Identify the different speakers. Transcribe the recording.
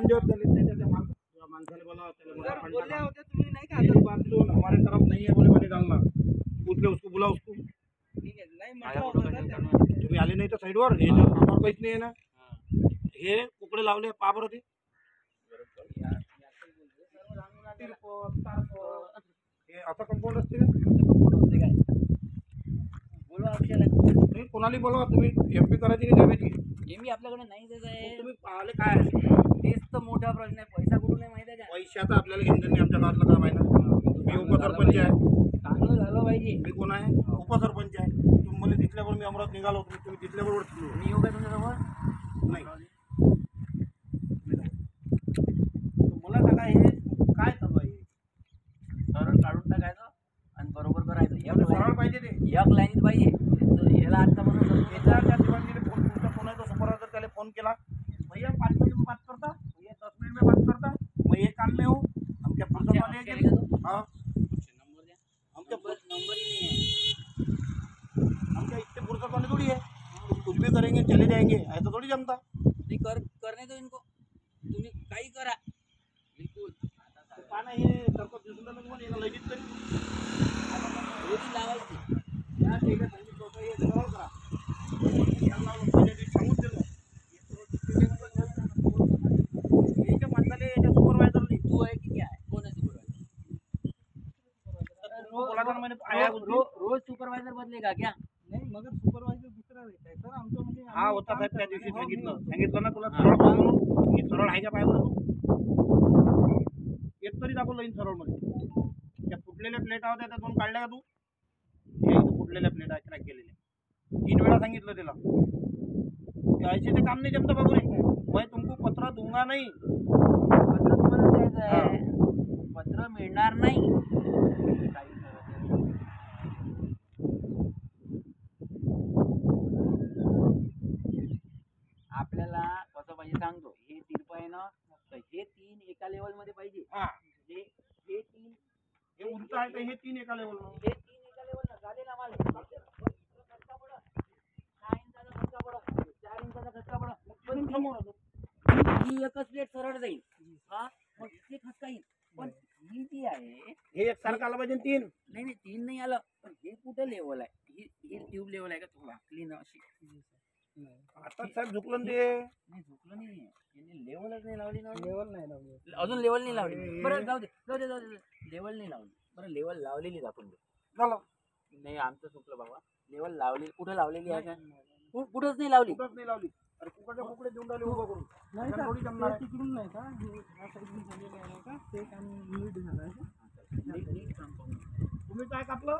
Speaker 1: आणून देऊ त्याच्या माणसाला बोला
Speaker 2: सर बोलले होते तुम्ही नाही का
Speaker 1: मेरी बात सुन, हमारे तरफ नहीं है बोले पानी डालना, पूछ ले उसको, बुला उसको।
Speaker 2: ठीक आहे नाही म्हटलं होतं सर त्यांनी.
Speaker 1: तुम्ही आले नाही तर साईडवर हे तर आम्हाला काहीच नाही आहे ना। हे कुकडे लावले पहा बरं ते हे असं कंपाऊंड असते का?
Speaker 2: बोलवा आपल्याला
Speaker 1: तुम्ही कोणाला बोलवा, तुम्ही एमपी करायची नाही द्यायची,
Speaker 2: मी आपल्याकडे नाही देत आहे
Speaker 1: तुम्ही पाहिले काय आहे?
Speaker 2: तेच तर मोठा प्रश्न आहे पैसा कुठून आहे माहिती आहे का
Speaker 1: पैशाचं आपल्याला घेणं नाही, आमच्या गावातलं काम आहे ना। मी उपसरपंच आहे।
Speaker 2: चांगलं झालं पाहिजे
Speaker 1: मी कोण आहे? उपसरपंच आहे। तुम्ही मला तिथल्यावर मी अमरावती निघालो, तुम्ही तिथल्यावर
Speaker 2: मी येऊ का तुमच्यासमोर
Speaker 1: नाही। मला सांगा हे काय चालू आहे?
Speaker 2: सरळ काढून टाकायचं आणि बरोबर करायचं
Speaker 1: सरळ पाहिजे ते।
Speaker 2: एक लाईनीत पाहिजे याला आतापासून
Speaker 1: त्याच्या त्या दिवाळीला फोन, तुमचा फोन आहे तो सुपरवायझर, त्याला फोन केला, भैया 5 मिनट में बात करता, भैया 10 मिनट में बात करता, मैं ये काम में हूँ, हम क्या फुर्सत वाले हैं क्या? हाँ
Speaker 2: नंबर द्या
Speaker 1: हम क्या
Speaker 2: नंबर ही नाही आहे
Speaker 1: हम क्या इतने फुर्सत वाले थोड़ी है, कुछ भी करेंगे चले जाएंगे, ऐसा थोड़ी जमता।
Speaker 2: नहीं करने दो इनको तुम्ही काही करा बिलकुल
Speaker 1: पाना हे सरको दिसून राहिलं तुम्हाला, याला लगेच तरी
Speaker 2: रोजी लावायची
Speaker 1: या ठीक आहे, सांगितलं होतं हे सरळ करा, याला पहिल्या दिवशी सांगून दिलं, याच्या माणसाले याच्या सुपरवायझरने
Speaker 2: तू आहे की काय कोण आहे सुपरवायझर
Speaker 1: बोलायचं ना म्हणे आया होती।
Speaker 2: रोज सुपरवायझर बदलेगा क्या
Speaker 3: नाही मगर सुपरवायझर दुसरा भेटाय सर आमचं म्हणजे
Speaker 1: हा होता साहेब, त्या दिवशी सांगितलं ना तुला सरळ कर म्हणून, हे सरळ आहे का पाय बरं तू एक तरी दाखवलं येईन सरळ मध्ये, त्या फुटलेल्या प्लेटा होत्या त्या 2 काढल्या का तू? हे इथं फुटलेल्या प्लेटा क्रॅक केलेल्या 3 वेळा सांगितलं त्याला, ऐसे ते काम नाही जमतं बाबू रे, मैं तुमको पत्र दूंगा नहीं,
Speaker 2: पत्र तुम्हाला द्यायचं आहे पत्र मिळणार नाही काही आपल्याला कसं पाहिजे सांगतो हे तिरप आहे ना तर हे 3 एका लेवल मध्ये पाहिजे
Speaker 1: हा
Speaker 2: हे 3
Speaker 1: हे उलट आहे का? हे 3 एका लेवलला
Speaker 2: हे 3 एका लेवल झाले ना मला 6 इंचाचा खटका पडा 4 इंचाचा खटका पडा
Speaker 1: पण समोर आलो।
Speaker 2: ही एकच प्लेट सरळ जाईल हा मग इथे खटका येईल पण ही जी आहे
Speaker 1: हे एक सारखं आलं पाहिजे 3
Speaker 2: नाही नाही 3 नाही आलं पण हे कुठं लेवल आहे ही ट्यूब लेवल आहे का थोडं वाकली ना अशी
Speaker 1: आता साहेब झुकलं ना ते,
Speaker 2: नाही झुकलं नाही यांनी लेवलच नाही लावली ना
Speaker 3: लेवल नाही लावली
Speaker 2: अजून लेवल नाही लावली बरं जाऊ दे लेवल नाही लावली बरं लेवल लावलेलीच आपण
Speaker 1: झालं
Speaker 2: नाही आमचं चुकलं बाबा लेवल लावली कुठं लावलेली आहे का कुठंच नाही लावली
Speaker 1: कुठंच नाही लावली। अरे कुकडे कुकडे देऊन राहिले उभं करून,
Speaker 3: नाही
Speaker 1: त्याला थोडी
Speaker 3: का
Speaker 1: जमणार
Speaker 3: ते
Speaker 1: आहे।
Speaker 3: तिकडून नाही का हे ह्या साईडून झालेलं आहे नाही का ते काम नीट झालं आहे
Speaker 2: नीट काम करून
Speaker 1: तुम्ही काय कापलं?